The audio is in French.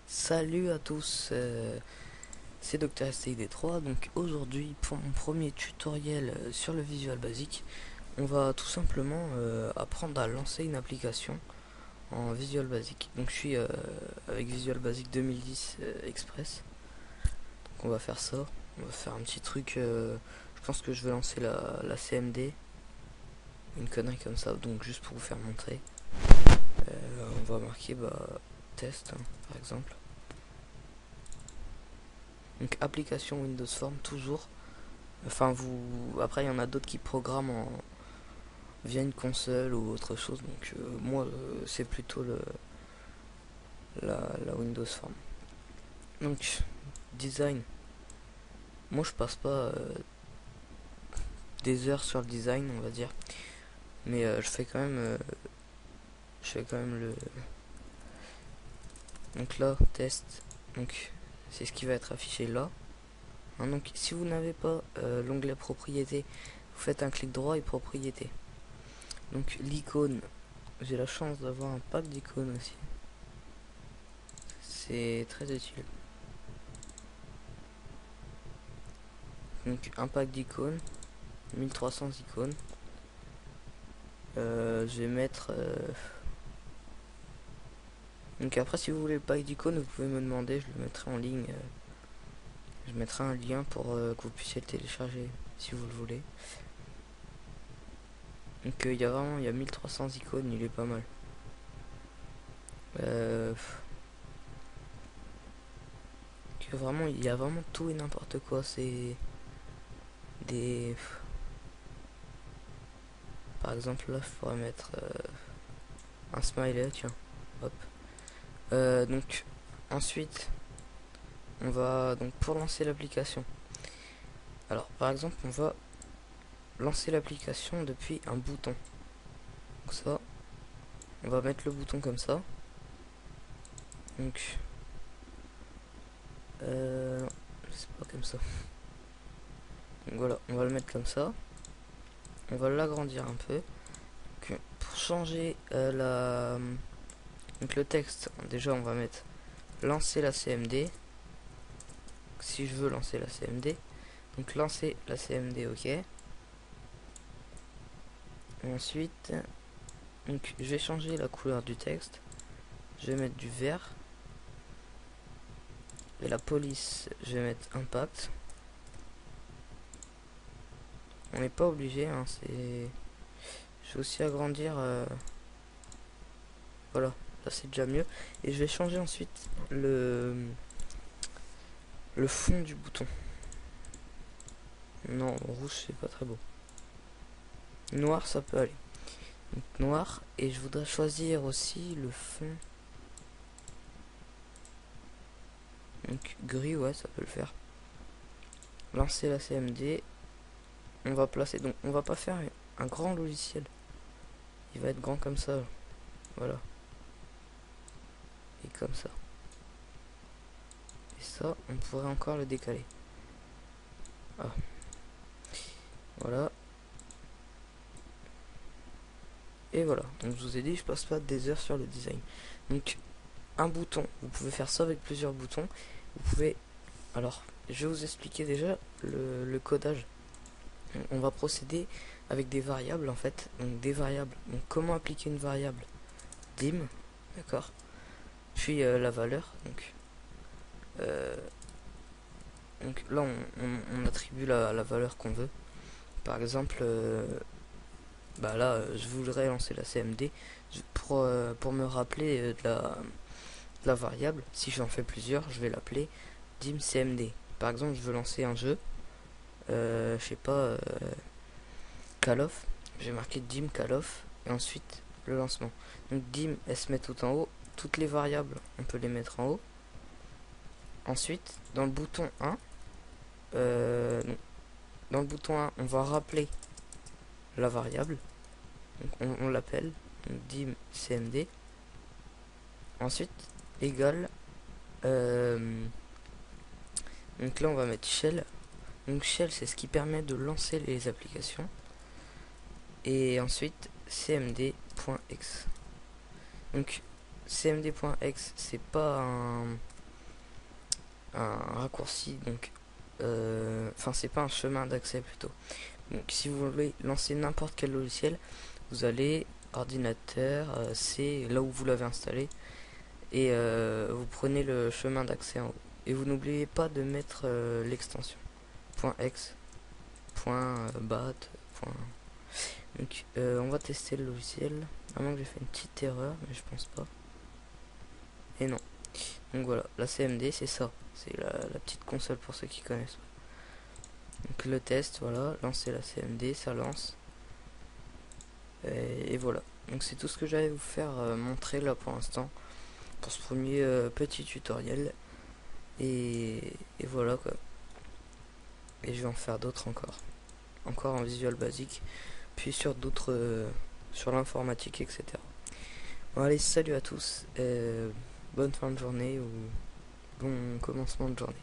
Salut à tous, c'est Dr STID3. Donc aujourd'hui, pour mon premier tutoriel sur le Visual Basic, on va tout simplement apprendre à lancer une application en Visual Basic. Donc je suis avec Visual Basic 2010 Express. Donc on va faire ça, on va faire un petit truc, je pense que je vais lancer la CMD, une connerie comme ça, donc juste pour vous faire montrer. On va marquer test par exemple. Donc application Windows Form toujours. Enfin après il y en a d'autres qui programment via une console ou autre chose. Donc moi c'est plutôt la Windows Form. Donc design. Moi je passe pas des heures sur le design on va dire. Mais je fais quand même le. Donc là test. Donc c'est ce qui va être affiché là. Donc si vous n'avez pas l'onglet propriété, vous faites un clic droit et propriété. Donc l'icône, j'ai la chance d'avoir un pack d'icônes aussi, c'est très utile. Donc un pack d'icônes, 1300 icônes. Je vais mettre donc après si vous voulez le pack d'icônes vous pouvez me demander, je le mettrai en ligne. Je mettrai un lien pour que vous puissiez le télécharger si vous le voulez. Donc il y a 1300 icônes, il est pas mal. Vraiment il y a vraiment tout et n'importe quoi. C'est des par exemple là je pourrais mettre un smiley, tiens, hop. Donc ensuite on va donc pour lancer l'application, alors par exemple on va lancer l'application depuis un bouton, donc ça on va mettre le bouton comme ça. Donc c'est pas comme ça, donc voilà, on va le mettre comme ça, on va l'agrandir un peu. Donc, pour changer donc le texte, déjà on va mettre lancer la CMD. Si je veux lancer la CMD, donc lancer la CMD, ok. Et ensuite donc je vais changer la couleur du texte, je vais mettre du vert. Et la police, je vais mettre impact. On n'est pas obligé, hein, c'est. Je vais aussi agrandir. Voilà, là c'est déjà mieux. Et je vais changer ensuite le fond du bouton. Non, rouge c'est pas très beau. Noir ça peut aller. Donc noir, et je voudrais choisir aussi le fond. Donc gris, ouais, ça peut le faire. Lancer la CMD. On va placer, donc on va pas faire un grand logiciel. Il va être grand comme ça. Voilà. Et comme ça. Et ça, on pourrait encore le décaler. Ah. Voilà. Et voilà. Donc je vous ai dit, je passe pas des heures sur le design. Donc un bouton, vous pouvez faire ça avec plusieurs boutons. Vous pouvez. Alors, je vais vous expliquer déjà le codage. On va procéder avec des variables en fait. Donc des variables. Donc comment appliquer une variable? Dim, d'accord. Puis la valeur. Donc là on attribue la valeur qu'on veut. Par exemple, là je voudrais lancer la CMD pour me rappeler de la variable. Si j'en fais plusieurs, je vais l'appeler dim CMD. Par exemple, je veux lancer un jeu, je sais pas, Call of. J'ai marqué dim Call of et ensuite le lancement. Donc dim, elle se met tout en haut. Toutes les variables, on peut les mettre en haut. Ensuite, dans le bouton 1, dans le bouton 1, on va rappeler la variable. Donc on l'appelle dim cmd. Ensuite, égal. Donc là, on va mettre shell. Donc shell, c'est ce qui permet de lancer les applications. Et ensuite cmd.exe. Donc cmd.exe, c'est pas un raccourci, donc enfin c'est pas un chemin d'accès plutôt. Donc si vous voulez lancer n'importe quel logiciel, vous allez ordinateur, c'est là où vous l'avez installé, et vous prenez le chemin d'accès en haut. Et vous n'oubliez pas de mettre l'extension .exe, .bat, Donc on va tester le logiciel, à moins que j'ai fait une petite erreur, mais je pense pas. Et non. Donc voilà, la CMD c'est ça, c'est la petite console pour ceux qui connaissent. Donc le test, voilà, lancer la CMD, ça lance. Et voilà, donc c'est tout ce que j'allais vous faire montrer là pour l'instant, pour ce premier petit tutoriel. Et voilà quoi. Et je vais en faire d'autres encore en Visual Basic, puis sur d'autres, sur l'informatique, etc. Bon allez, salut à tous, bonne fin de journée ou bon commencement de journée.